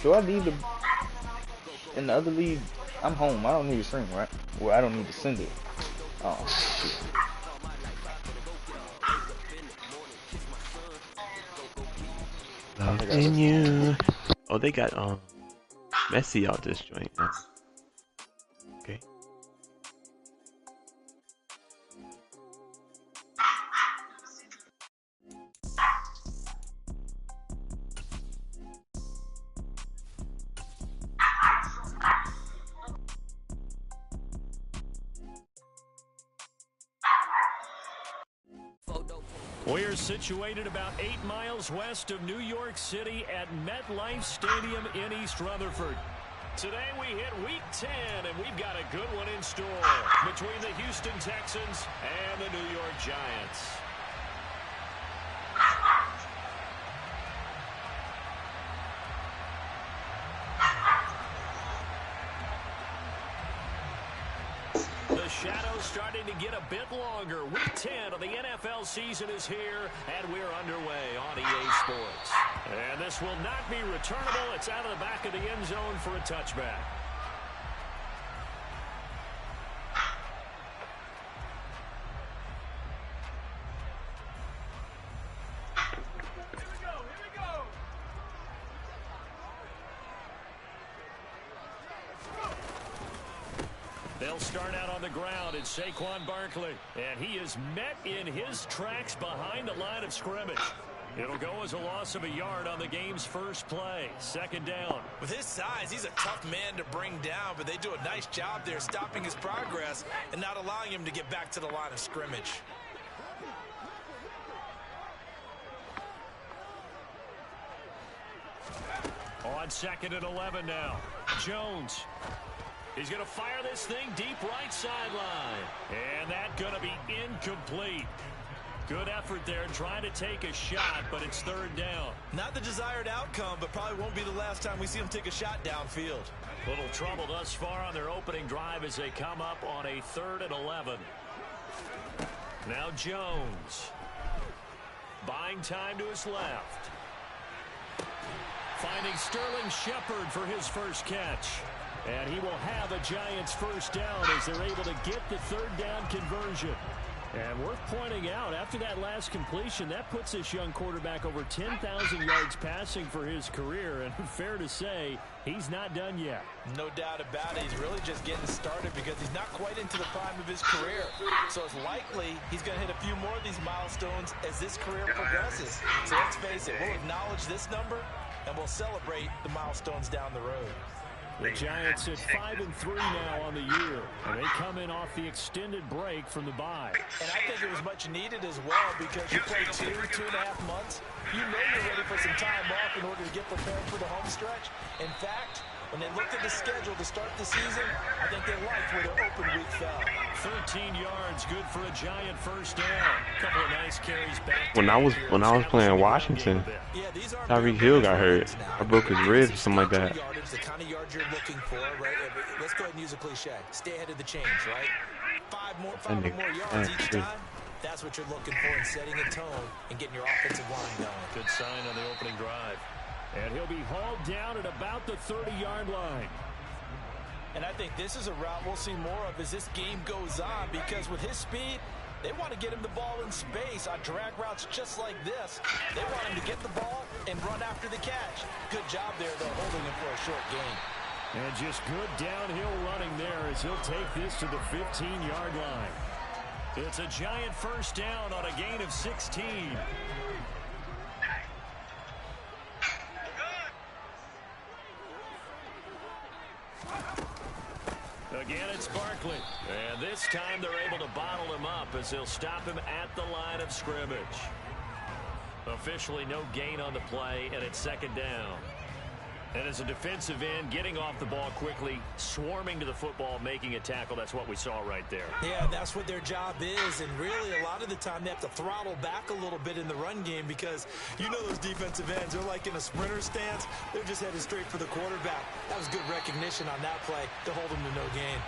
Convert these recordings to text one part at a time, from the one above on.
Do I need to? In the other league, I'm home. I don't need to stream, right? Well, I don't need to send it. Oh, shit. Loving you. Oh, they got Messi out this joint. Okay. We're situated about 8 miles west of New York City at MetLife Stadium in East Rutherford. Today we hit Week 10, and we've got a good one in store between the Houston Texans and the New York Giants. The shadow's starting to get a bit longer. Week 10 of the NFL season is here, and we're underway on EA Sports. And this will not be returnable. It's out of the back of the end zone for a touchback. They'll start out on the ground. It's Saquon Barkley, and he is met in his tracks behind the line of scrimmage. It'll go as a loss of a yard on the game's first play. Second down. With his size, he's a tough man to bring down, but they do a nice job there stopping his progress and not allowing him to get back to the line of scrimmage. On 2nd and 11 now. Jones. He's going to fire this thing deep right sideline. And that's going to be incomplete. Good effort there trying to take a shot, but it's third down. Not the desired outcome, but probably won't be the last time we see him take a shot downfield. Little trouble thus far on their opening drive as they come up on a 3rd and 11. Now Jones. Buying time to his left. Finding Sterling Shepard for his first catch. And he will have a Giants first down as they're able to get the third down conversion. And worth pointing out, after that last completion, that puts this young quarterback over 10,000 yards passing for his career. And fair to say, he's not done yet. No doubt about it. He's really just getting started because he's not quite into the prime of his career. So it's likely he's going to hit a few more of these milestones as this career progresses. So let's face it, we'll acknowledge this number and we'll celebrate the milestones down the road. The Giants at 5-3 now on the year, and they come in off the extended break from the bye. And I think it was much needed as well because you play 2.5 months. You know you're ready for some time off in order to get prepared for the home stretch. In fact, when they looked at the schedule to start the season, I think they liked where their open week fell. 13 yards, good for a Giant first down. Couple of nice carries back. When I was playing Washington, Tyreek Hill got hurt. I broke his ribs or something like that. The kind of yards you're looking for, right? Let's go ahead and use a cliche. Stay ahead of the change, right? Five more yards each time. That's what you're looking for in setting a tone and getting your offensive line going. Good sign on the opening drive. And he'll be hauled down at about the 30-yard line. And I think this is a route we'll see more of as this game goes on because with his speed, they want to get him the ball in space on drag routes just like this. They want him to get the ball and run after the catch. Good job there, though, holding him for a short gain. And just good downhill running there as he'll take this to the 15-yard line. It's a Giant first down on a gain of 16. Again, it's Barkley. And this time they're able to bottle him up as they'll stop him at the line of scrimmage. Officially no gain on the play, and it's second down. And as a defensive end, getting off the ball quickly, swarming to the football, making a tackle, that's what we saw right there. Yeah, that's what their job is, and really a lot of the time they have to throttle back a little bit in the run game because you know those defensive ends, they're like in a sprinter stance. They're just headed straight for the quarterback. That was good recognition on that play to hold him to no gain.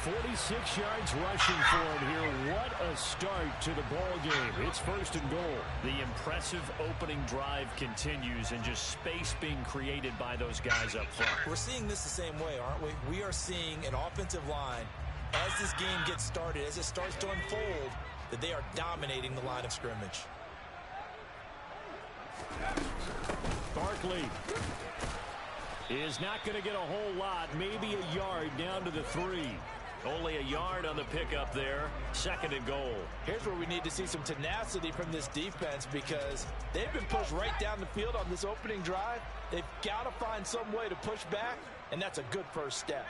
46 yards rushing for him here. What a start to the ball game. It's 1st and goal. The impressive opening drive continues, and just space being created by those guys up front. We're seeing this the same way, aren't we? We are seeing an offensive line, as this game gets started, as it starts to unfold, that they are dominating the line of scrimmage. Barkley is not going to get a whole lot, maybe a yard down to the 3. Only a yard on the pickup there. 2nd and goal. Here's where we need to see some tenacity from this defense, because they've been pushed right down the field on this opening drive. They've got to find some way to push back, and that's a good first step.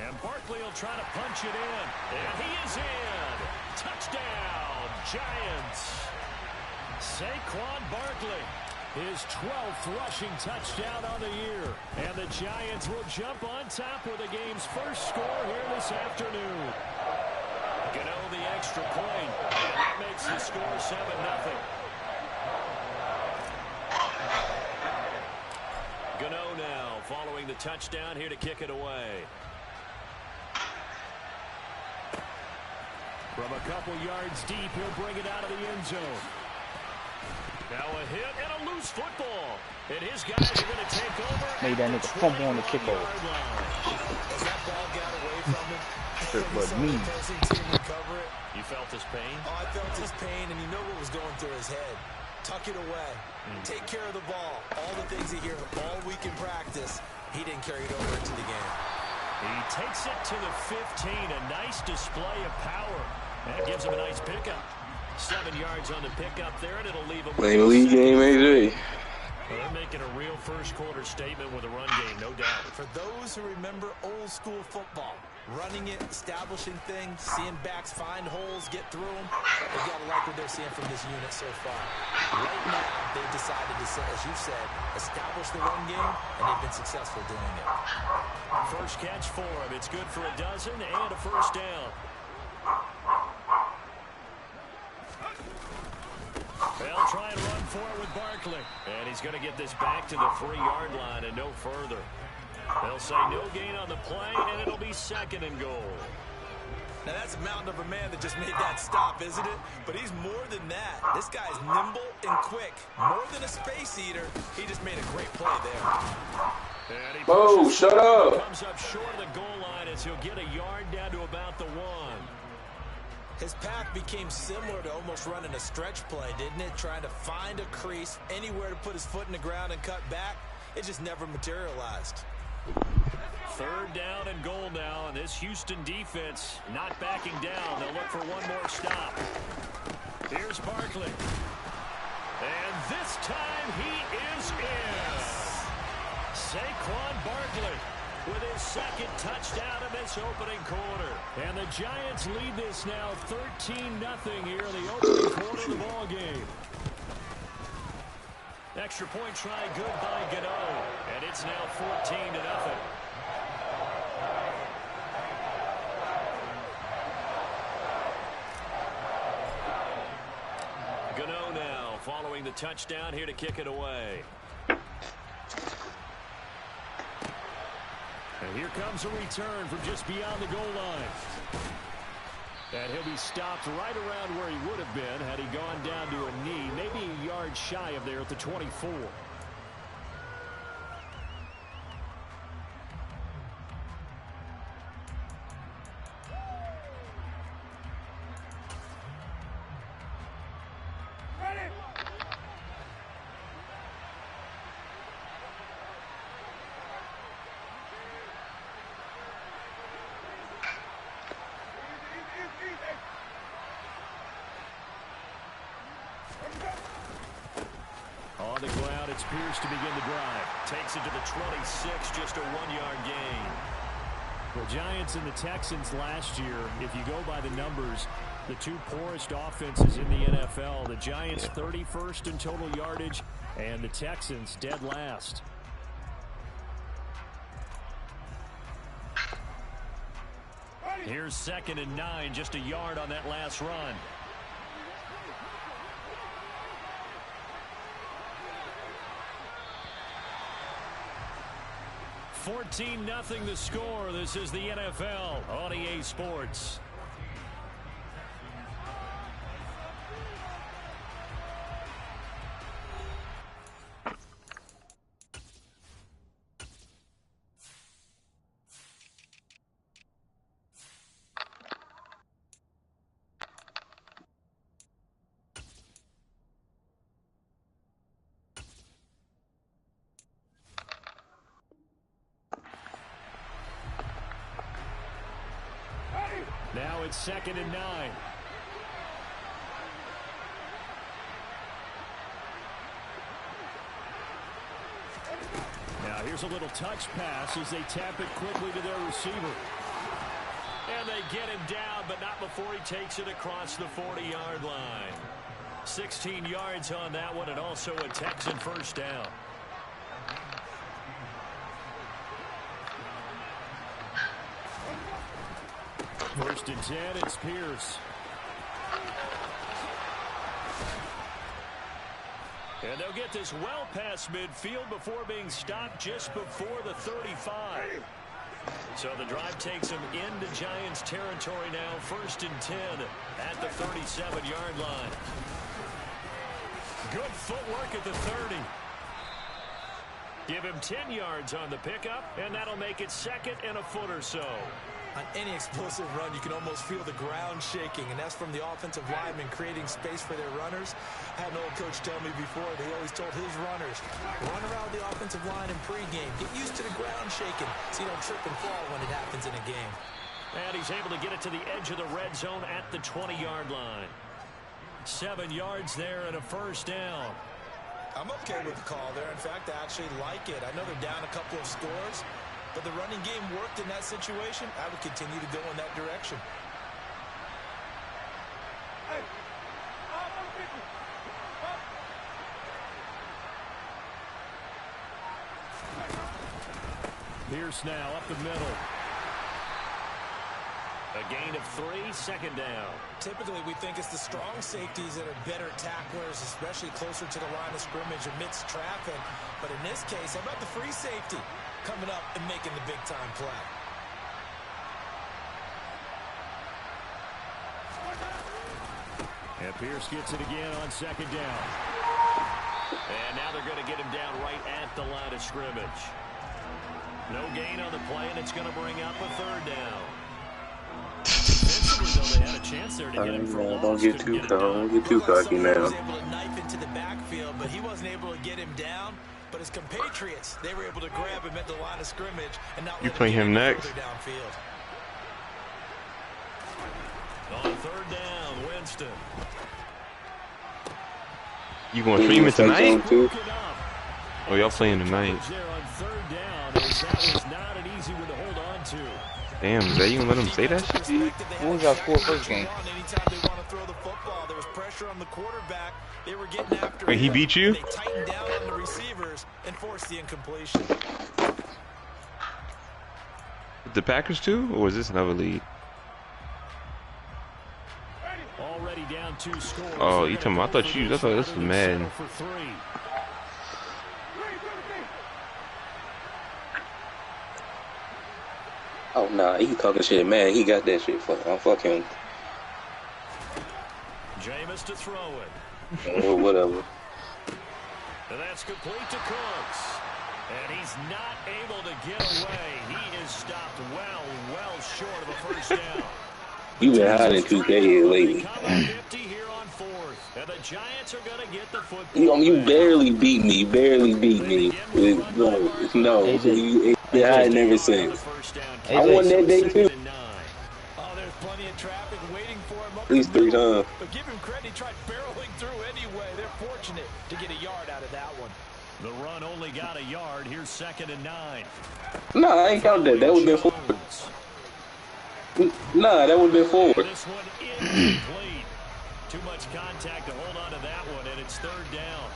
And Barkley will try to punch it in. And he is in. Touchdown, Giants. Saquon Barkley, his 12th rushing touchdown on the year. And the Giants will jump on top with the game's first score here this afternoon. Gano the extra point. And that makes the score 7-0. Gano now following the touchdown here to kick it away. From a couple yards deep, he'll bring it out of the end zone. Now a hit and a loose football. And his guys are going to take over. Made that nigga fumble on the kickoff. As that ball got away from him, But me. You felt his pain? Oh, I felt his pain, and you know what was going through his head. Tuck it away. Take care of the ball. All the things he hears all week in practice, he didn't carry it over into the game. He takes it to the 15. A nice display of power. That gives him a nice pickup. 7 yards on the pickup there, and it'll leave him. Playing league game, AJ. Well, they're making a real first-quarter statement with a run game, no doubt. For those who remember old-school football, running it, establishing things, seeing backs find holes, get through them, they've got to like what they're seeing from this unit so far. Right now, they've decided to, as you said, establish the run game, and they've been successful doing it. First catch for him. It's good for a dozen and a first down. They'll try and run for it with Barkley. And he's going to get this back to the 3-yard line and no further. They'll say no gain on the play, and it'll be 2nd and goal. Now, that's a mountain of a man that just made that stop, isn't it? But he's more than that. This guy's nimble and quick. More than a space eater, he just made a great play there. Whoa, shut up. Comes up short of the goal line as he'll get a yard down to about the 1. His path became similar to almost running a stretch play, didn't it? Trying to find a crease, anywhere to put his foot in the ground and cut back. It just never materialized. 3rd down and goal now, and this Houston defense not backing down. They'll look for one more stop. Here's Barkley. And this time he is in. Saquon Barkley with his 2nd touchdown in this opening quarter. And the Giants lead this now 13-0 here in the opening quarter of the ball game. Extra point try good by Gano. And it's now 14-0. Gano now following the touchdown here to kick it away. And here comes a return from just beyond the goal line. And he'll be stopped right around where he would have been had he gone down to a knee, maybe a yard shy of there at the 24. On the ground, it's Pierce to begin the drive. Takes it to the 26, just a 1-yard gain. The Giants and the Texans last year, if you go by the numbers, the 2 poorest offenses in the NFL. The Giants 31st in total yardage, and the Texans dead last. Here's 2nd and 9, just a yard on that last run. 14-0 the score. This is the NFL on EA Sports. Now it's 2nd and 9. Now here's a little touch pass as they tap it quickly to their receiver. And they get him down, but not before he takes it across the 40-yard line. 16 yards on that one, and also a Texan first down. First and 10, it's Pierce. And they'll get this well past midfield before being stopped just before the 35. So the drive takes them into Giants territory now. 1st and 10 at the 37-yard line. Good footwork at the 30. Give him 10 yards on the pickup, and that'll make it 2nd and a foot or so. On any explosive run, you can almost feel the ground shaking, and that's from the offensive linemen creating space for their runners. I had an old coach tell me before, he always told his runners, run around the offensive line in pregame. Get used to the ground shaking so you don't trip and fall when it happens in a game. And he's able to get it to the edge of the red zone at the 20-yard line. 7 yards there and a first down. I'm okay with the call there. In fact, I actually like it. I know they're down a couple of scores, but the running game worked in that situation. I would continue to go in that direction. Pierce now up the middle. A gain of 3, 2nd down. Typically, we think it's the strong safeties that are better tacklers, especially closer to the line of scrimmage amidst traffic. But in this case, how about the free safety coming up and making the big-time play? And Pierce gets it again on 2nd down. And now they're going to get him down right at the line of scrimmage. No gain on the play, and it's going to bring up a 3rd down. Defensively, though, they had a chance there to get him for a loss. Don't get too cocky now. He was able to knife into the backfield, but he wasn't able to get him down. But his compatriots, they were able to grab him at the line of scrimmage and not You let playing him next? downfield. On 3rd down, Winston. You going to stream it tonight? Too. Oh, y'all playing tonight. There on 3rd down, as that was not an easy one to hold on to. Damn, Zay, you gonna let him say that shit? What was y'all score first game? Anytime they want to throw the football, there was pressure on the quarterback. They were getting after Wait, he him. beat you? They tightened down on the receivers and forced the incompletion. The Packers too, or was this another league? Already down 2 scores. Oh, you talking about? I thought this was Madden. For 3. Oh nah, he talking shit, man. He got that shit. Fuck him. Jameis to throw it. Or whatever. And that's complete to Cooks. And he's not able to get away. He is stopped well short of a first down. You been hiding 2K lately. Come up 50 here on 4th. And the Giants are going to get the football. You barely beat me. No, you been hiding ever since. I won that day too. Oh, there's plenty of traffic waiting for him. At least 3 times. But give him credit, he tried barreling through anyway. They're fortunate to get a yard out of that one. The run only got a yard. Here's 2nd and 9. Nah, I ain't count that. That would have been 4. Nah, that would have been 4. This one incomplete. Too much contact to hold on to that one, and it's 3rd down.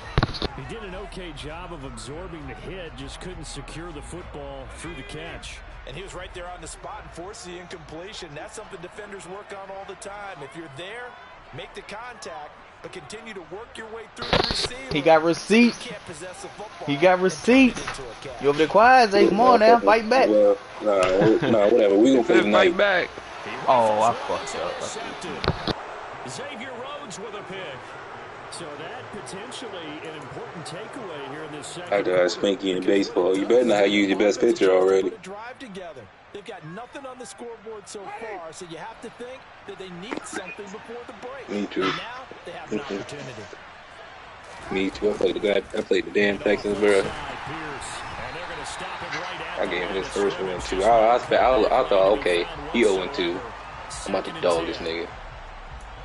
He did an okay job of absorbing the hit, just couldn't secure the football through the catch. And he was right there on the spot and forced the incompletion. That's something defenders work on all the time. If you're there, make the contact, but continue to work your way through the receiver. He got receipts. You can't possess the football. He got receipts. You over there quiet, Zay? Come on now, fight back. Well, nah, whatever. We gonna play tonight. Fight back. Oh, I fucked up. Xavier Rhodes with a pick. So that potentially an important takeaway here in this second. After I spank you in baseball, you better not have used your best pitcher already. Drive together. They've got nothing on the scoreboard so far, so you have to think that they need something before the break. Me too. And now they have an opportunity. Me too. I played the damn Texans, bro. I gave him his first one too. I thought, okay, he 0-2. I'm about to dog this nigga.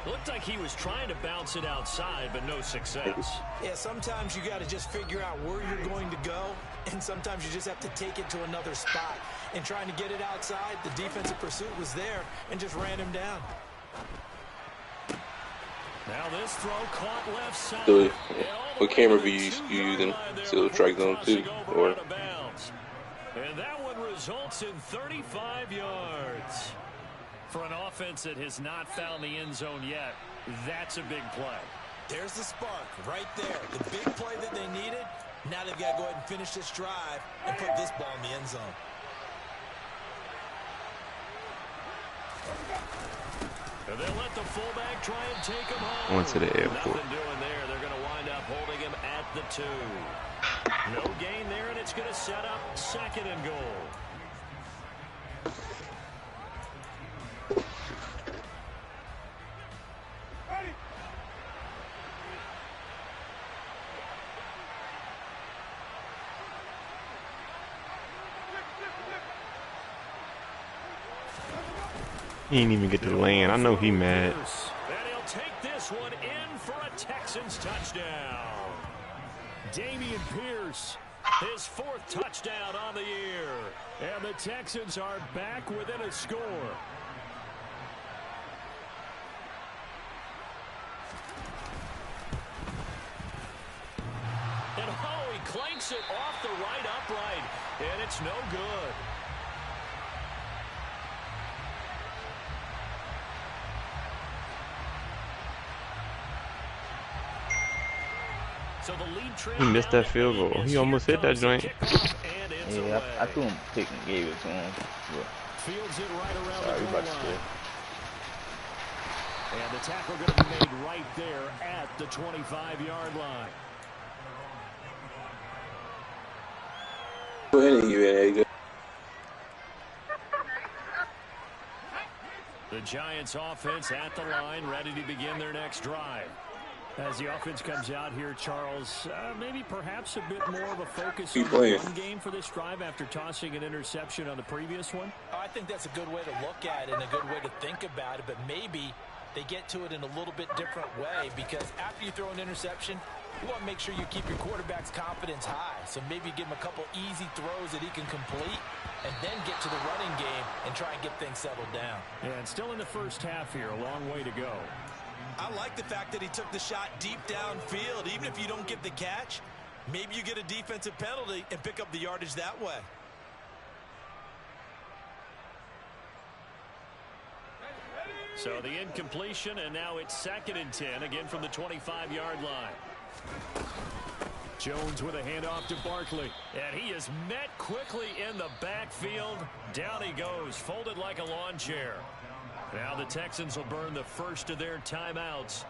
Looked like he was trying to bounce it outside, but no success. Yeah, sometimes you got to just figure out where you're going to go, and sometimes you just have to take it to another spot. And trying to get it outside, the defensive pursuit was there and just ran him down. Now this throw caught left side. So, what camera view you using? Still strike zone 2, or? And that one results in 35 yards. For an offense that has not found the end zone yet, that's a big play. There's the spark right there. The big play that they needed. Now they've got to go ahead and finish this drive and put this ball in the end zone. And they'll let the fullback try and take him home. Went to the airport. Nothing doing there. They're going to wind up holding him at the 2. No gain there, and it's going to set up 2nd and goal. He ain't even get to land. I know he mad. And he'll take this one in for a Texans touchdown. Dameon Pierce, his 4th touchdown on the year. And the Texans are back within a score. And oh, he clanks it off the right upright. And it's no good. So the lead He missed that field goal. He almost hit that joint. Yeah, I threw him a pick and gave it to him. Fields it right around Sorry, the about goal to line. score. And the tackle going to be made right there at the 25-yard line. Go ahead and you The Giants offense at the line, ready to begin their next drive. As the offense comes out here, Charles, maybe perhaps a bit more of a focus on the run game for this drive after tossing an interception on the previous one? I think that's a good way to look at it and a good way to think about it, but maybe they get to it in a little bit different way, because after you throw an interception, you want to make sure you keep your quarterback's confidence high. So maybe give him a couple easy throws that he can complete and then get to the running game and try and get things settled down. Yeah, and still in the first half here, a long way to go. I like the fact that he took the shot deep downfield. Even if you don't get the catch, maybe you get a defensive penalty and pick up the yardage that way. So the incompletion, and now it's 2nd and 10, again from the 25-yard line. Jones with a handoff to Barkley, and he is met quickly in the backfield. Down he goes, folded like a lawn chair. Now the Texans will burn the first of their timeouts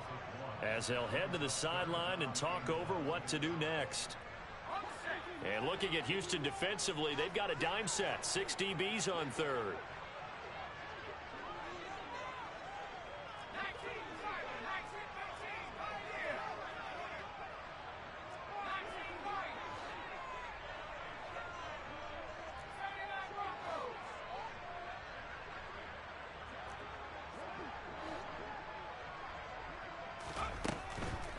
as they'll head to the sideline and talk over what to do next. And looking at Houston defensively, they've got a dime set. 6 DBs on 3rd.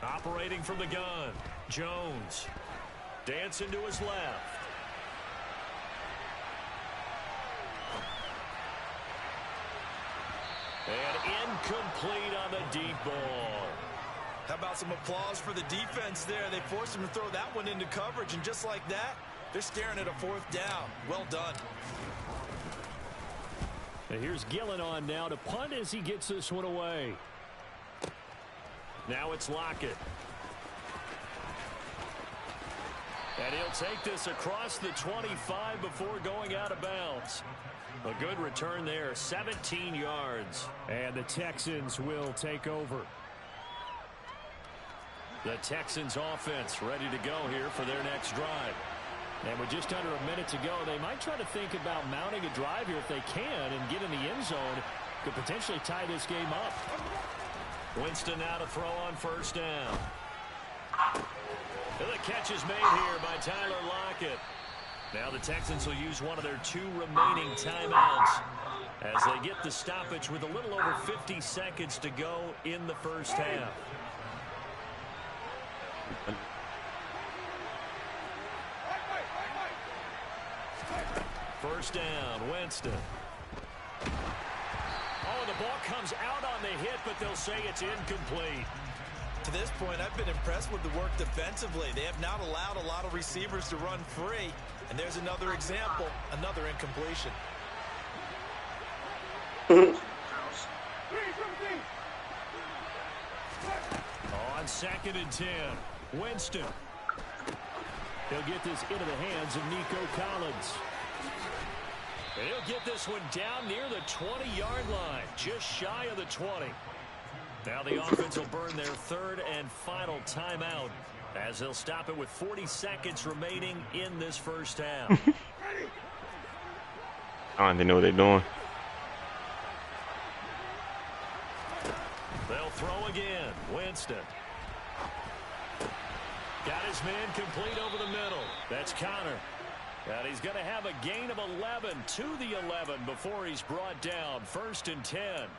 Operating from the gun, Jones. Dancing to his left. And incomplete on the deep ball. How about some applause for the defense there? They forced him to throw that one into coverage, and just like that, they're staring at a 4th down. Well done. And here's Gillen on now to punt as he gets this one away. Now it's Lockett. And he'll take this across the 25 before going out of bounds. A good return there, 17 yards. And the Texans will take over. The Texans offense ready to go here for their next drive. And with just under a minute to go, they might try to think about mounting a drive here if they can and get in the end zone. Could potentially tie this game up. Winston now to throw on first down. And the catch is made here by Tyler Lockett. Now the Texans will use one of their 2 remaining timeouts as they get the stoppage with a little over 50 seconds to go in the first half. First down, Winston. Oh, the ball comes out on the hit, but they'll say it's incomplete. To this point, I've been impressed with the work defensively. They have not allowed a lot of receivers to run free. And there's another example, another incompletion. On 2nd and 10, Winston. He'll get this into the hands of Nico Collins. And he'll get this one down near the 20-yard line, just shy of the 20. Now the offense will burn their 3rd and final timeout as they'll stop it with 40 seconds remaining in this first half. I don't even know what they're doing. They'll throw again. Winston. Got his man complete over the middle. That's Connor. And he's going to have a gain of 11 to the 11 before he's brought down. 1st and 10.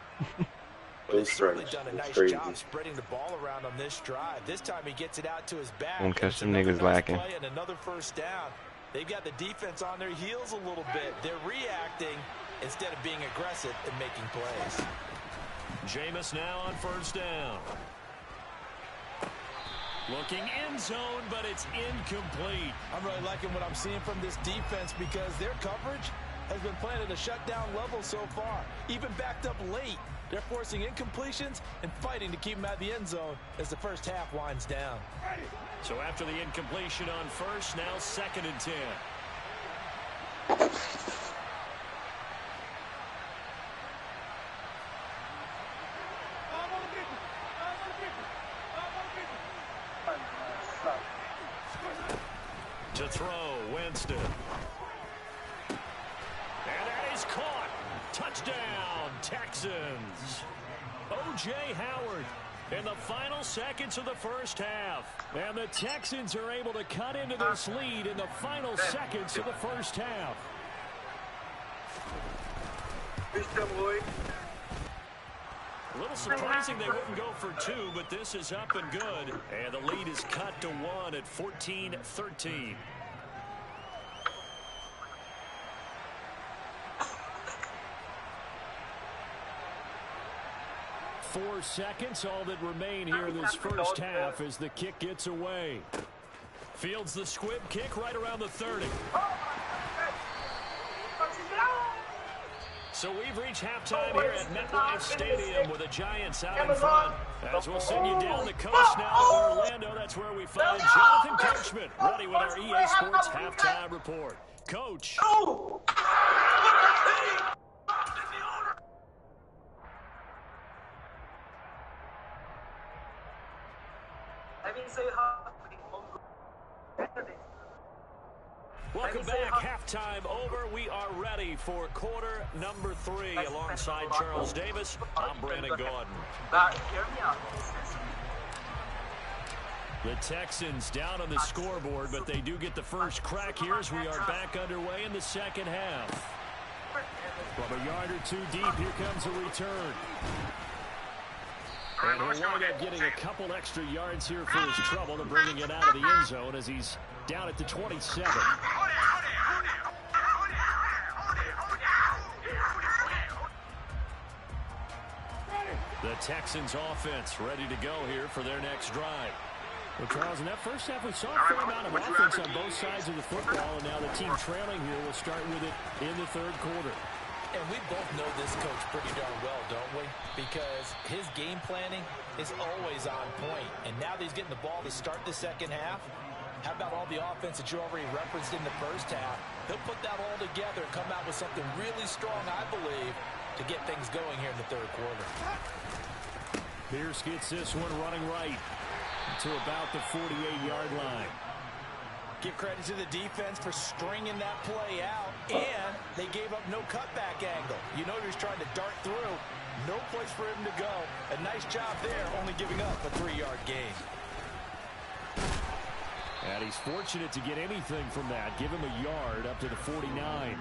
They've certainly done a nice job spreading the ball around on this drive. This time he gets it out to his back. Won't catch them niggas lacking. And another first down. They've got the defense on their heels a little bit. They're reacting instead of being aggressive and making plays. Jameis now on first down. Looking end zone, but it's incomplete. I'm really liking what I'm seeing from this defense because their coverage has been playing at a shutdown level so far. Even backed up late. They're forcing incompletions and fighting to keep them out of the end zone as the first half winds down. So after the incompletion on first, now 2nd and 10. To throw, Winston. And that is caught. Touchdown, Texans. O.J. Howard in the final seconds of the first half. And the Texans are able to cut into this lead in the final seconds of the first half. A little surprising they wouldn't go for 2, but this is up and good. And the lead is cut to 1 at 14-13. 4 seconds, all that remain here in this first half as the kick gets away. Fields the squib kick right around the 30. So we've reached halftime here at MetLife Stadium with the Giants out in front. As we'll send you down the coast now to Orlando, that's where we find Jonathan Coachman, ready with our EA Sports halftime report. Coach. Welcome back. Halftime over. We are ready for quarter number 3 alongside Charles Davis. I'm Brandon Gordon. The Texans down on the scoreboard, but they do get the first crack here as we are back underway in the second half. From a yard or 2 deep, here comes a return. And he'll wind up getting a couple extra yards here for his trouble to bringing it out of the end zone as he's down at the 27. The Texans offense ready to go here for their next drive. Well, Charles, in that first half, we saw a fair amount of offense on both sides of the football, and now the team trailing here will start with it in the third quarter. And we both know this coach pretty darn well, don't we? Because his game planning is always on point. And now that he's getting the ball to start the second half, how about all the offense that you already referenced in the first half? He'll put that all together and come out with something really strong, I believe, to get things going here in the third quarter. Pierce gets this one running right to about the 48-yard line. Give credit to the defense for stringing that play out, and they gave up no cutback angle. You know he's trying to dart through. No place for him to go. A nice job there, only giving up a 3-yard gain. And he's fortunate to get anything from that. Give him a yard up to the 49.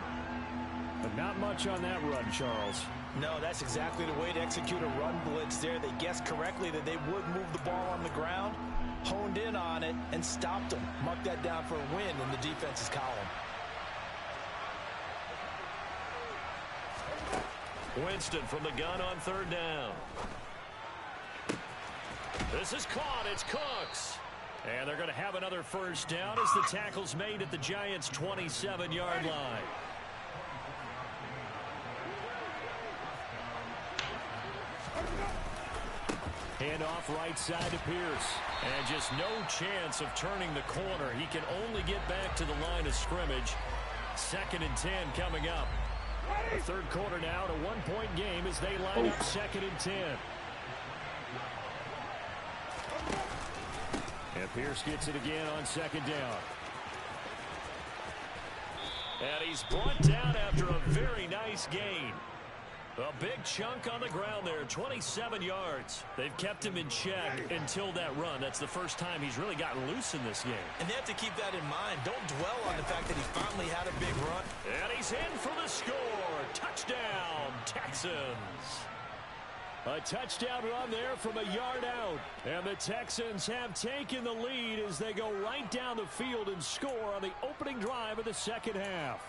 But not much on that run, Charles. No, that's exactly the way to execute a run blitz there. They guessed correctly that they would move the ball on the ground, honed in on it, and stopped them. Mark that down for a win in the defense's column. Winston from the gun on third down. This is caught. It's Cooks. And they're going to have another first down as the tackle's made at the Giants' 27-yard line. Handoff right side to Pierce. And just no chance of turning the corner. He can only get back to the line of scrimmage. 2nd and 10 coming up. The third quarter now, a 1-point game as they line up 2nd and 10. And Pierce gets it again on 2nd down. And he's brought down after a very nice gain. A big chunk on the ground there, 27 yards. They've kept him in check until that run. That's the first time he's really gotten loose in this game. And they have to keep that in mind. Don't dwell on the fact that he finally had a big run. And he's in for the score. Touchdown, Texans. A touchdown run there from a yard out. And the Texans have taken the lead as they go right down the field and score on the opening drive of the second half.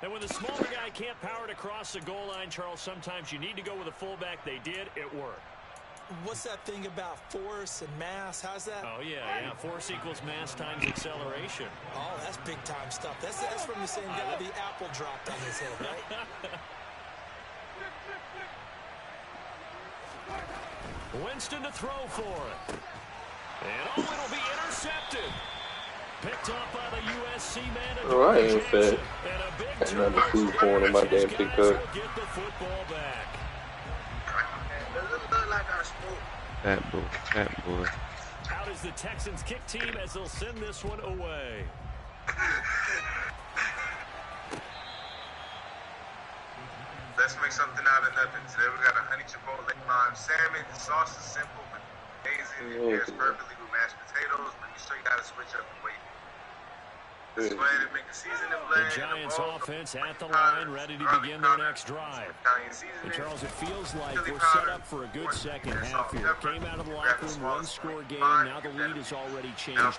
And when the smaller guy can't power it across the goal line, Charles, sometimes you need to go with a fullback. They did. It worked. What's that thing about force and mass? How's that? Oh, yeah. Force equals mass times acceleration. Oh, that's big-time stuff. That's from the same guy the apple dropped on his head, right? Winston to throw for it. And, it'll be intercepted. Picked up by the USC man. Oh, I ain't fed. Another food porn on my damn TikTok. Get the football back. Fat boy. Out is the Texans kick team as they'll send this one away. Let's make something out of nothing. Today we got a honey chipotle lime salmon. The sauce is simple but amazing. It pairs perfectly with mashed potatoes, but you sure you gotta switch up the way. Let's go ahead and make the seasoning blend. The Giants offense at the line, ready to begin their next drive. And Charles, it feels like we're set up for a good second half here. Came out of the locker room, one-score game. Now the lead has already changed hands.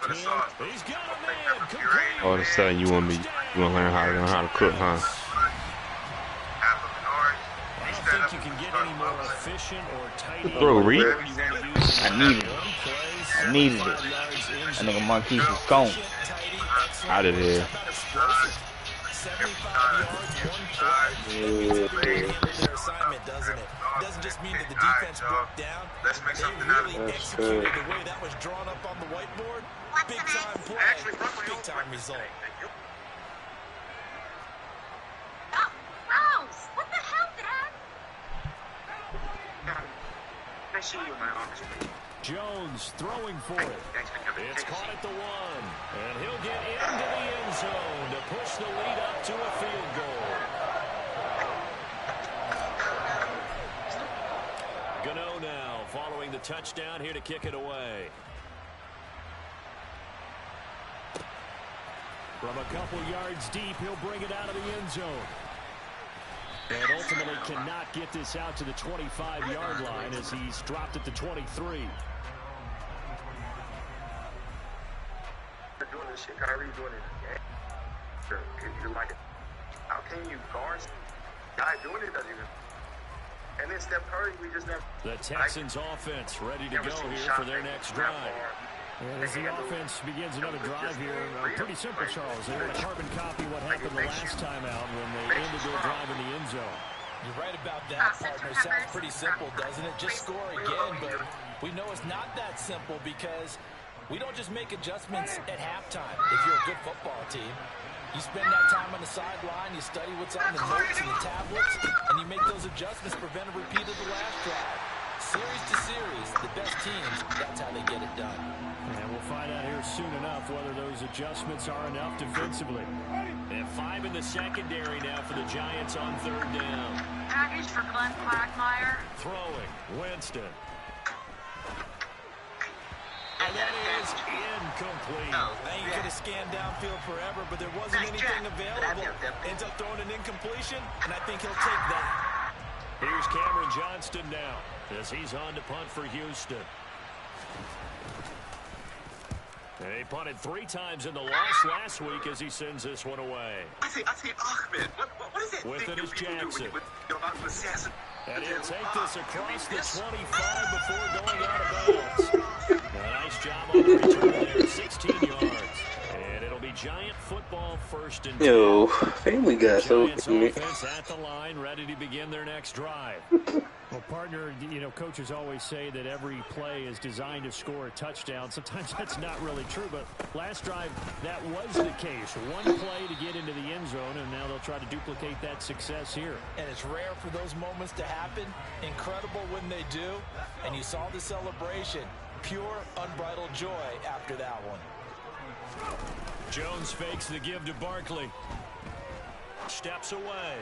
He's got a man. Complete. All of a sudden, you want to learn how to cook, huh? I don't think you can get any more efficient or tidy. Bro, Reed. I needed it. That nigga Marquise was gone. Out of here. 75 yards, 1 play. Their assignment, doesn't it? It doesn't just mean that the defense broke down. They really executed the way that was drawn up on the whiteboard. Big time play, big time result. Oh, gross! What the hell, Dad? I see you in my office, please. Jones throwing for it. It's caught at the 1. And he'll get into the end zone to push the lead up to a field goal. Gano now following the touchdown here to kick it away. From a couple yards deep, he'll bring it out of the end zone. And ultimately cannot get this out to the 25-yard line as he's dropped at the 23. Doing this shit, Kyrie doing it. You're like, how can you guard? Guy doing it doesn't even. And then Steph Curry, we just never. The Texans offense ready to go here for their next drive. And as the offense begins another drive here, pretty simple, Charles. They want to carbon copy what happened the last time out when they ended their drive in the end zone. You're right about that, partner. Sounds pretty simple, doesn't it? Just score again, but we know it's not that simple because we don't just make adjustments at halftime if you're a good football team. You spend that time on the sideline, you study what's on the notes and the tablets, and you make those adjustments to prevent a repeat of the last drive. Series to series, the best teams, that's how they get it done. And we'll find out here soon enough whether those adjustments are enough defensively. And 5 in the secondary now for the Giants on third down. Package for Glenn Quagmire. Throwing, Winston. And that is incomplete. Now you could have scanned downfield forever, but there wasn't anything available. Ends up throwing an incompletion, and I think he'll take that. Here's Cameron Johnston now as he's on to punt for Houston. And he punted 3 times in the loss last week as he sends this one away. I say, Ahmed, what is it? With it is Jackson. And he'll And take this across the 25 before going out of bounds. Nice job on the return there, 16 yards. And it'll be Giant football first and 10. Yo, Family Guy so Giants offense at the line, ready to begin their next drive. Well, partner, you know, coaches always say that every play is designed to score a touchdown. Sometimes that's not really true, but last drive, that was the case. One play to get into the end zone, and now they'll try to duplicate that success here. And it's rare for those moments to happen. Incredible when they do. And you saw the celebration. Pure, unbridled joy after that one. Jones fakes the give to Barkley. Steps away.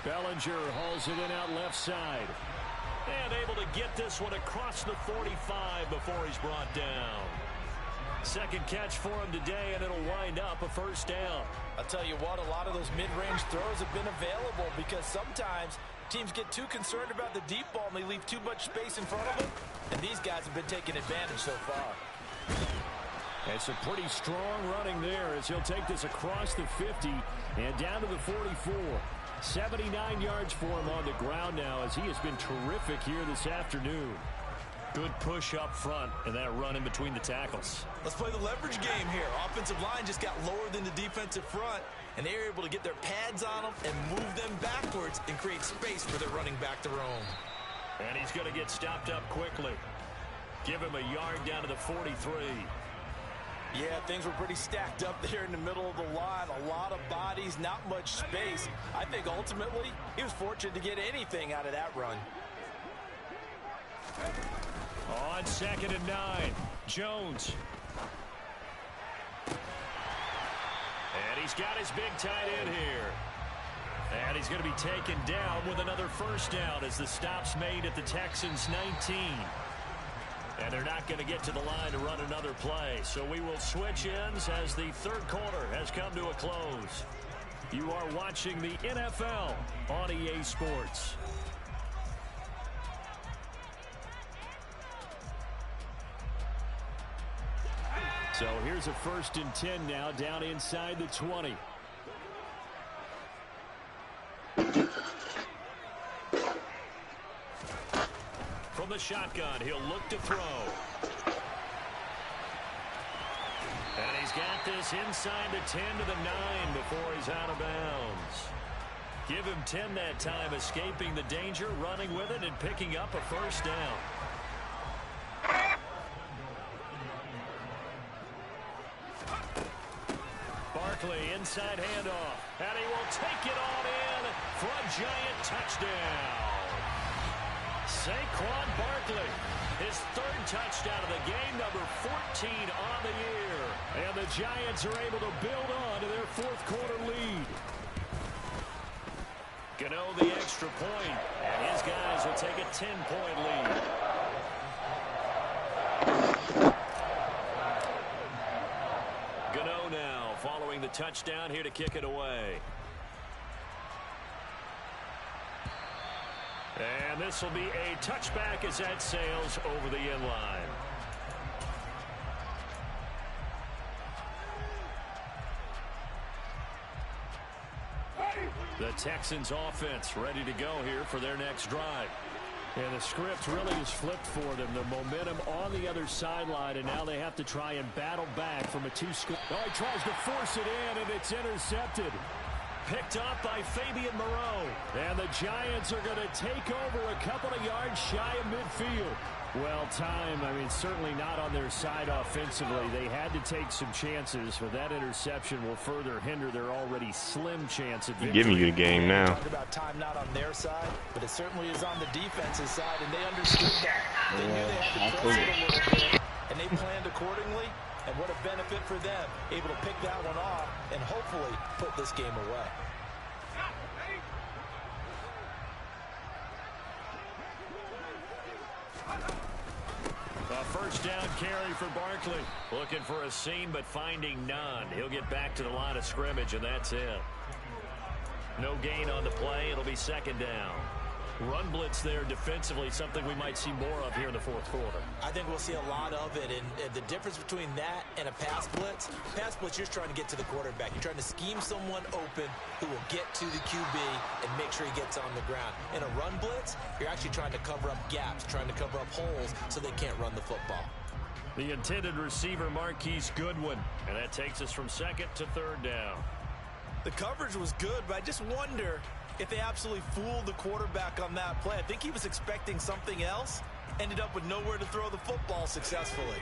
Bellinger hauls it in out left side. And able to get this one across the 45 before he's brought down. Second catch for him today, and it'll wind up a first down. I'll tell you what, a lot of those mid-range throws have been available because sometimes teams get too concerned about the deep ball and they leave too much space in front of them. And these guys have been taking advantage so far. And some pretty strong running there as he'll take this across the 50 and down to the 44. 79 yards for him on the ground now as he has been terrific here this afternoon. Good push up front and that run in between the tackles. Let's play the leverage game here. Offensive line just got lower than the defensive front, and they were able to get their pads on them and move them backwards and create space for their running back to roam. And he's going to get stopped up quickly. Give him a yard down to the 43. Yeah, things were pretty stacked up there in the middle of the line. A lot of bodies, not much space. I think ultimately he was fortunate to get anything out of that run. On 2nd and 9, Jones. And he's got his big tight end here. And he's going to be taken down with another first down as the stop's made at the Texans' 19. And they're not going to get to the line to run another play. So we will switch ends as the third quarter has come to a close. You are watching the NFL on EA Sports. So here's a 1st and 10 now down inside the 20. From the shotgun, he'll look to throw. And he's got this inside the 10 to the 9 before he's out of bounds. Give him 10 that time, escaping the danger, running with it, and picking up a first down. Barkley, inside handoff, and he will take it on in for a Giant touchdown. Saquon Barkley, his 3rd touchdown of the game, number 14 on the year. And the Giants are able to build on to their 4th quarter lead. Gano the extra point, and his guys will take a 10-point lead. Gano now following the touchdown here to kick it away. And this will be a touchback as that sails over the end line. The Texans offense ready to go here for their next drive. And the script really is flipped for them. The momentum on the other sideline, and now they have to try and battle back from a two-score. Oh, he tries to force it in, and it's intercepted. Picked up by Fabian Moreau. And the Giants are going to take over a couple of yards shy of midfield. Well, time, I mean, certainly not on their side offensively. They had to take some chances, but that interception will further hinder their already slim chance at victory. Giving you the game now. Talk about time not on their side, but it certainly is on the defense's side, and they understood that. They knew they had to press it a little bit, and they planned accordingly. And what a benefit for them, able to pick that one off and hopefully put this game away. A first down carry for Barkley. Looking for a seam, but finding none. He'll get back to the line of scrimmage, and that's it. No gain on the play. It'll be second down. Run blitz there defensively, something we might see more of here in the fourth quarter. I think we'll see a lot of it, and the difference between that and a pass blitz, you're just trying to get to the quarterback. You're trying to scheme someone open who will get to the QB and make sure he gets on the ground. In a run blitz, you're actually trying to cover up gaps, trying to cover up holes so they can't run the football. The intended receiver, Marquise Goodwin, and that takes us from second to third down. The coverage was good, but I just wonder if they absolutely fooled the quarterback on that play. I think he was expecting something else, ended up with nowhere to throw the football successfully.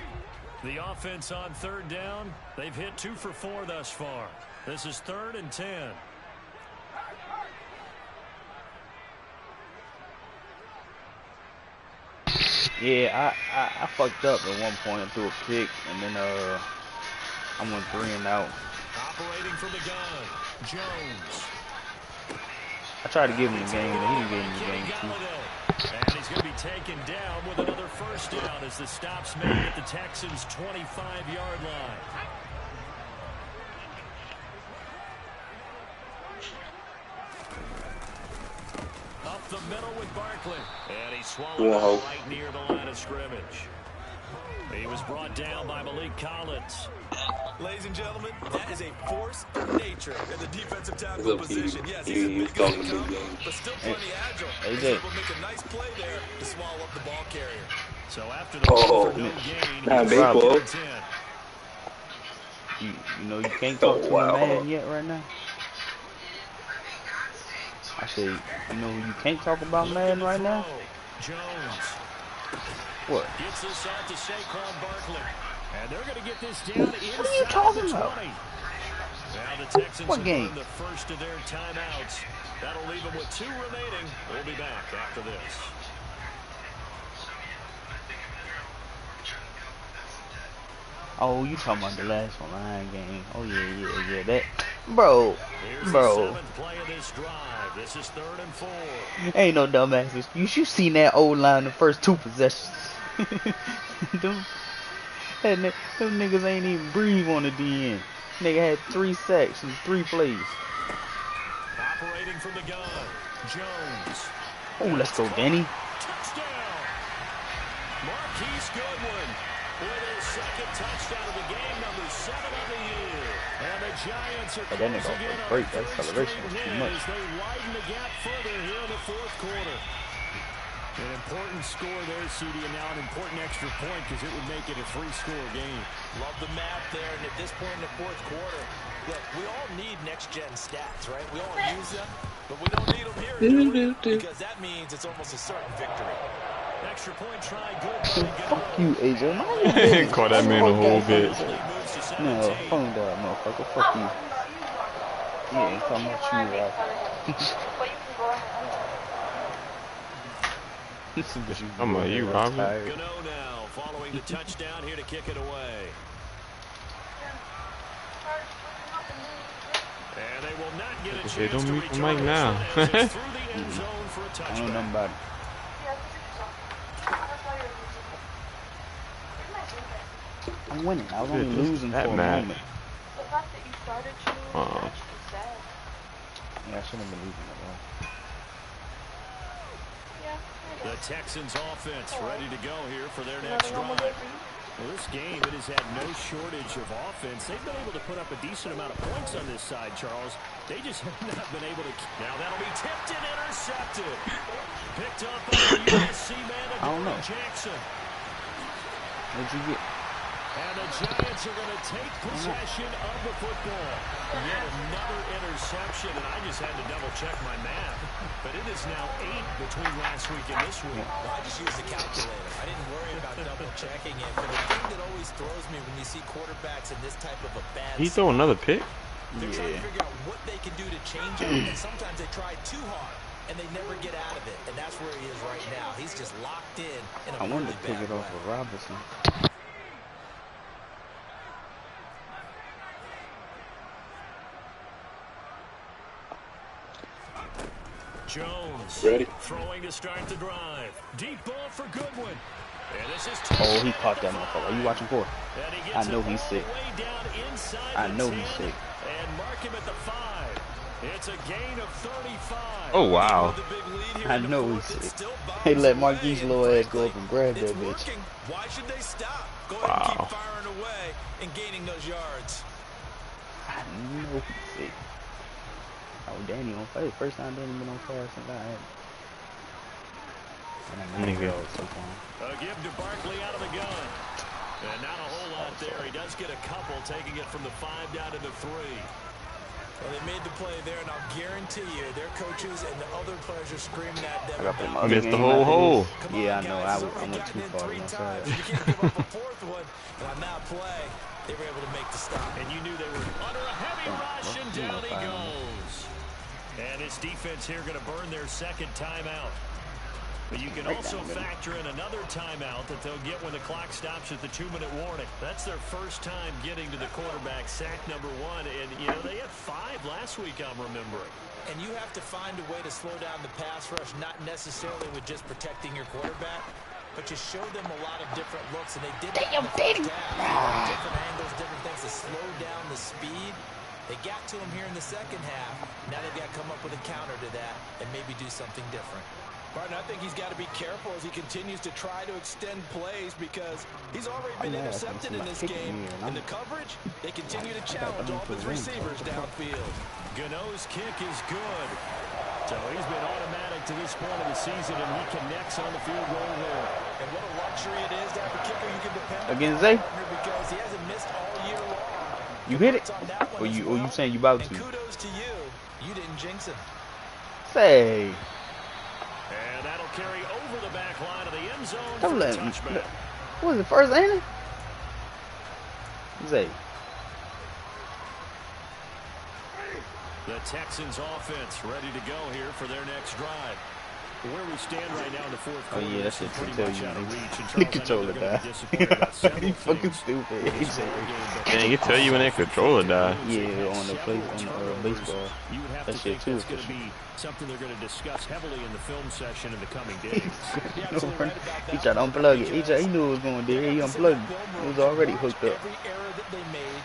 The offense on third down, they've hit 2 for 4 thus far. This is 3rd and 10. Yeah, I fucked up at one point. I threw a pick, and then I went 3 and out. Operating from the gun, Jones. I tried to give him the game, but he didn't give him the game too. And he's going to be taken down with another first down as the stop's made at the Texans' 25-yard line. Up the middle with Barkley. And he swallowed it right near the line of scrimmage. He was brought down by Malik Collins. Ladies and gentlemen, that is a force of nature in the defensive tackle position. Yes, he's a big guy, but still plenty agile. He's able to make a nice play there to swallow up the ball carrier. So after the for no gain, baseball. You know you can't talk to a man yet right now. I say, you know you can't talk about man right now? Jones. What? Gets this out to Saquon Barkley. And they're going to get this down inside what are you talking about? 20. Now the Texans what game? have the first of their timeouts. That'll leave them with 2 remaining. We'll be back after this. Oh, you talking about the last Lion game? Oh yeah, that, bro. Here's the 7th play of this drive. This is 3rd and 4. Ain't no dumbasses. You should seen that old line the first 2 possessions. them niggas ain't even breathe on the DN. Nigga had 3 sacks and 3 plays. Operating from the gun, Jones. Oh, let's go, Danny. Touchdown. Marquise Goodwin with his 2nd touchdown of the game, number 7 of the year. And the Giants are that nigga closing in on break. a That celebration was too much. as they widen the gap further here in the 4th quarter. An important score there, CD, and now an important extra point because it would make it a 3-score game. Love the math there, and at this point in the 4th quarter, look, we all need next-gen stats, right? We all use them, but we don't need them here because that means it's almost a certain victory. Extra point try, good. Fuck you, AJ. Caught that man a whole bit. No, phone down, motherfucker. Fuck you. Yeah, ain't talking about you, Rob. I'm like, you, Robert. Gano now, following the touchdown here to kick it away. And they will not get a chance don't to mute the return mic now. through the end zone for a I touchback. don't know nothing about it. I'm winning. I was only losing for a moment. The fact that you started to actually sad. Yeah, I shouldn't have been losing at all. The Texans offense ready to go here for their next drive. Well, this game, it has had no shortage of offense. They've been able to put up a decent amount of points on this side, Charles. They just have not been able to. Now that'll be tipped and intercepted. Picked up by the USC man, Jackson. What'd you get? And the Giants are going to take possession of the football. Yet another interception, and I just had to double-check my math. But it is now 8 between last week and this week. Well, I just used the calculator. I didn't worry about double-checking it. But the thing that always throws me when you see quarterbacks in this type of a bad He throw another pick? they're trying to figure out what they can do to change it, and sometimes they try too hard, and they never get out of it. And that's where he is right now. He's just locked in a I wanted to really pick it bad off way. of Robinson. Jones Ready? throwing to start the drive. Deep ball for Goodwin. And this is Oh, he caught that motherfucker. Are you watching for? And he I gets know it he's all sick. the way down inside I the know 10, he's sick. And mark him at the 5. It's a gain of 35. Oh, wow. I know he's sick. They let Marquise little ass go up and grab that It's bitch. working. Why should they stop? Go ahead and Wow. keep firing away and gaining those yards. I know he's sick. Oh, Danny on fire. First time Danny been on fire since I had. Nigga. A give to Barkley out of the gun. And not a whole lot there. He does get a couple, taking it from the 5 down to the 3. Well, they made the play there, and I'll guarantee you their coaches and the other players are screaming at them. I got about, them Missed the whole hole. "Come Yeah, on, I know. guys, I he's went already too gotten in far 3 on that times. side. You can't give up a 4th one. And on that play, they were able to make the stop. And you knew they were under a heavy rush, and down he fine. goes. And his defense here going to burn their second timeout. But you can Right also down, baby. factor in another timeout that they'll get when the clock stops at the 2-minute warning. That's their first time getting to the quarterback, sack number 1. And, you know, they had 5 last week, I'm remembering. And you have to find a way to slow down the pass rush, not necessarily with just protecting your quarterback, but you show them a lot of different looks, and they did that in the first half. Different angles, different things to slow down the speed. They got to him here in the second half. Now they've got to come up with a counter to that and maybe do something different. Martin, I think he's got to be careful as he continues to try to extend plays because he's already been intercepted in this game. In the coverage, they continue to challenge all his receivers downfield. Gano's kick is good. So he's been automatic to this point of the season, and he connects on the field goal there. And what a luxury it is to have a kicker you can depend on. Against Zay? Because he hasn't missed all year long. You hit it? On that Or one as you well. saying you about And to? kudos to you. You didn't jinx him. Say. And that'll carry over the back line of the end zone Don't for a let him. touchback. What was it, first inning? Zay. The Texans offense ready to go here for their next drive. Where we stand right now in the fourth Oh quarter, yeah, that this is shit pretty can tell much you. out of reach. And The Charles, I know controller they're gonna died. be disappointed about several He fucking things stupid. in this ball game, but Man, you can tell you when that controller died. Yeah, on the place on the baseball. you would have That to shit think too. that's going to be something they're going to discuss heavily in the film session in the coming days. He tried to unplug it. He knew it was going there. He unplugged it. It was already hooked up. Every error that they made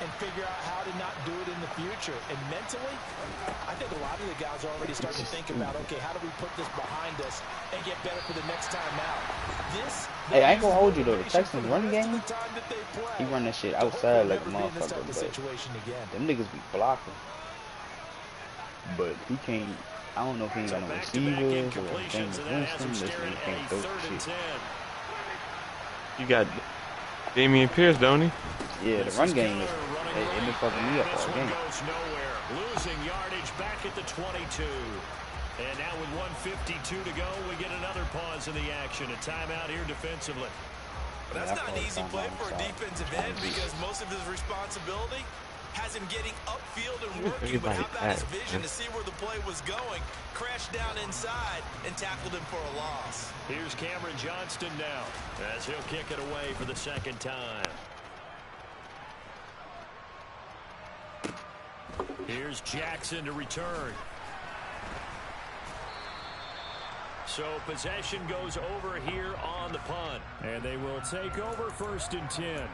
and figure out how to not do it in the future. And mentally, I think a lot of the guys are already starting to think about, okay, how do we put this behind us and get better for the next time out? Hey, I ain't gonna hold you though. The Texans running game, he run that shit outside like a motherfucker, but them niggas be blocking. But he can't. I don't know if he ain't got no receivers or James Winston. This nigga can't throw shit. You got Damian Pierce, don't he? Yeah, the run game is. It been fucking me up all game. Losing yardage back at the 22. And now with 1:52 to go, we get another pause in the action. A timeout here defensively. But that's not an easy play for a defensive end because most of his responsibility has him getting upfield and working. But how about his vision to see where the play was going? Crashed down inside and tackled him for a loss. Here's Cameron Johnston now as he'll kick it away for the second time. Here's Jackson to return. So possession goes over here on the punt. And they will take over 1st and 10.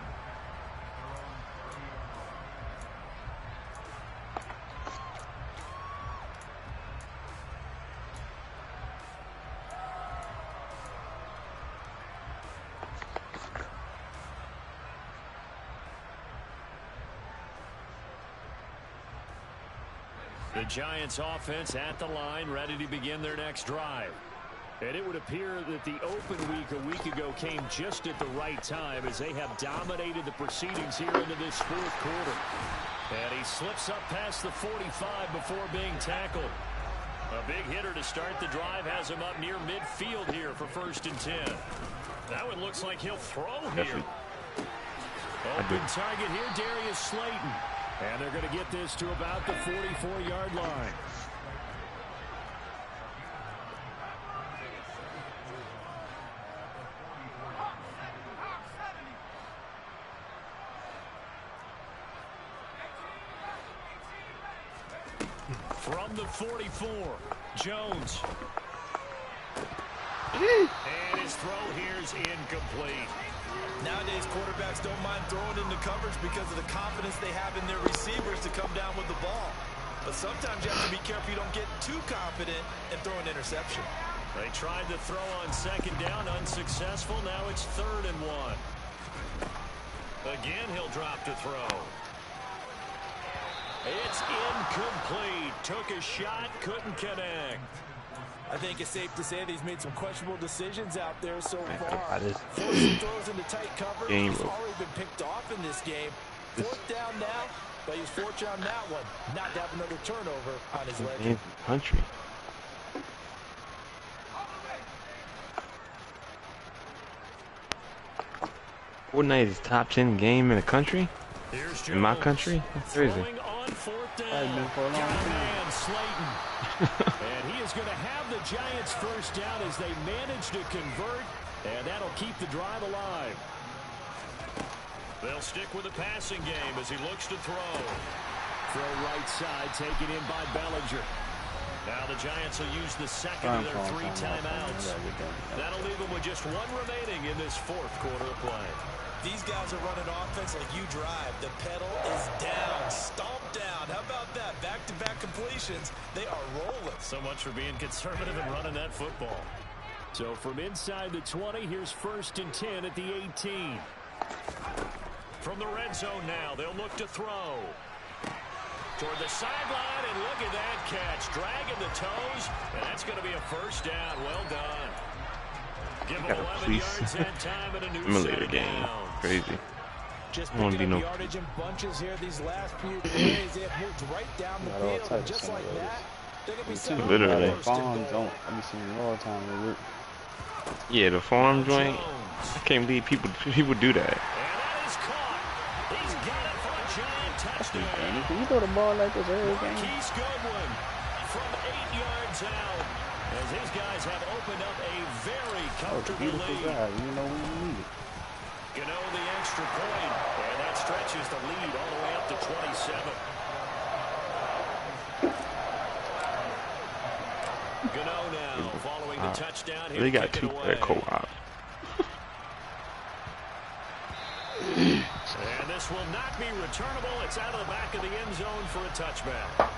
The Giants offense at the line, ready to begin their next drive. And it would appear that the open week a week ago came just at the right time as they have dominated the proceedings here into this fourth quarter. And he slips up past the 45 before being tackled. A big hitter to start the drive has him up near midfield here for 1st and 10. That one looks like he'll throw here. Open target here, Darius Slayton. And they're going to get this to about the 44-yard line. From the 44, Jones. And his throw here is incomplete. Nowadays, quarterbacks don't mind throwing into coverage because of the confidence they have in their receivers to come down with the ball. But sometimes you have to be careful you don't get too confident and throw an interception. They tried to throw on 2nd down, unsuccessful. Now it's 3rd and 1. Again, he'll drop to throw. It's incomplete. Took a shot, couldn't connect. I think it's safe to say that he's made some questionable decisions out there so far. Forcing throws into tight coverage. He's already been picked off in this game. 4th down now, but he's fortunate on that one. Not to have another turnover on his leg. Country. Fortnite is top 10 game in the country? In my country? That's crazy. On 4th down. Slayton. And he is going to have the Giants 1st down as they manage to convert, and that'll keep the drive alive. They'll stick with the passing game as he looks to throw. Throw right side, taken in by Bellinger. Now the Giants will use the 2nd of their 3 timeouts. That'll leave them with just 1 remaining in this 4th quarter of play. These guys are running offense like you drive. The pedal is down, stomped down. How about that? Back-to-back completions. They are rolling. So much for being conservative and running that football. So from inside the 20, here's 1st and 10 at the 18. From the red zone now, they'll look to throw. Toward the sideline, and look at that catch. Dragging the toes, and that's going to be a 1st down. Well done. Give him 11 yards that time and a new simulator game. Crazy. Just picking up yardage in bunches here these last few days. They have moved right down the field, and just like that, they're going to be set literally. Yeah, the farm joint. I can't believe people do that. And that is caught. He's got it for a giant touchdown. Can you throw the ball like this every game? Marquise Goodwin from 8 yards out. As his guys have opened up a very comfortable lead. You know we need it. Gano the extra point, and that stretches the lead all the way up to 27. Gano now following the touchdown. They got 2 at co-op. And this will not be returnable. It's out of the back of the end zone for a touchback.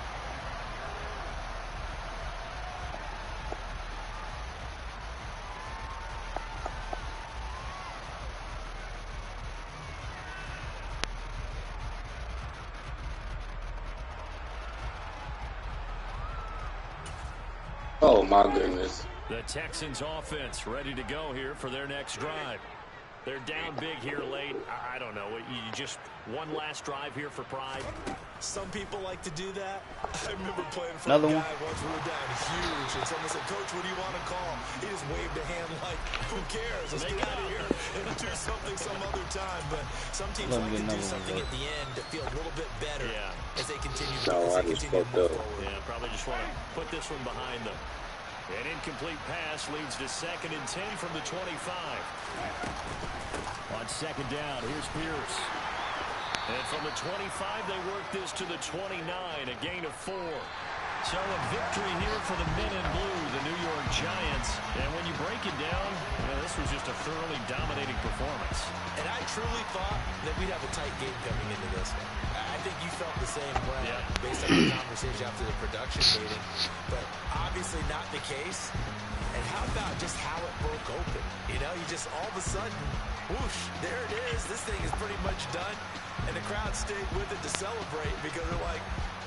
Oh my goodness. The Texans offense ready to go here for their next drive. They're down big here late. I don't know. You just one last drive here for pride. Some people like to do that. I remember playing for Another a guy one. once we were down huge, and someone said, "Coach, what do you want to call?" He just waved a hand like, "Who cares? Let's get out of here and do something some other time." But some teams like to do something at the end to feel a little bit better as they continue to move forward. Yeah, probably just want to put this one behind them. An incomplete pass leads to 2nd and 10 from the 25. On 2nd down, here's Pierce. And from the 25, they work this to the 29, a gain of 4. So a victory here for the men in blue, the New York Giants. And when you break it down, this was just a thoroughly dominating performance. And I truly thought that we'd have a tight game coming into this one. I think you felt the same way based on the conversation after the production meeting. But obviously not the case. And how about just how it broke open? You know, you just all of a sudden, whoosh, there it is. This thing is pretty much done. And the crowd stayed with it to celebrate because they're like,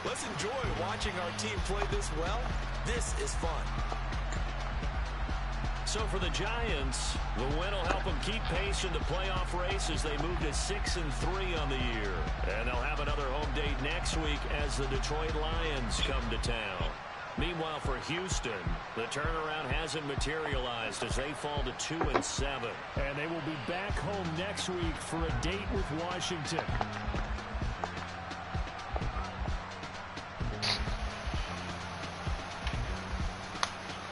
Let's enjoy watching our team play this well. This is fun. So for the Giants, the win will help them keep pace in the playoff race as they move to 6-3 on the year. And they'll have another home date next week as the Detroit Lions come to town. Meanwhile, for Houston, the turnaround hasn't materialized as they fall to 2-7. And they will be back home next week for a date with Washington.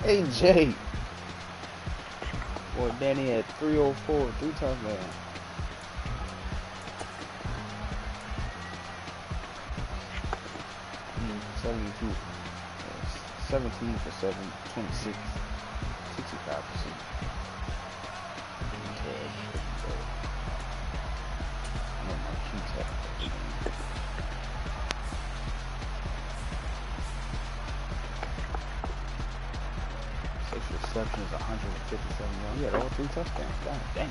Hey, Jay. Boy, Danny had 304, 3 touchdowns. Mm, 72. 17 for 7, 26, 65%. Six receptions, 157 yards. He had all 3 touchdowns. God damn.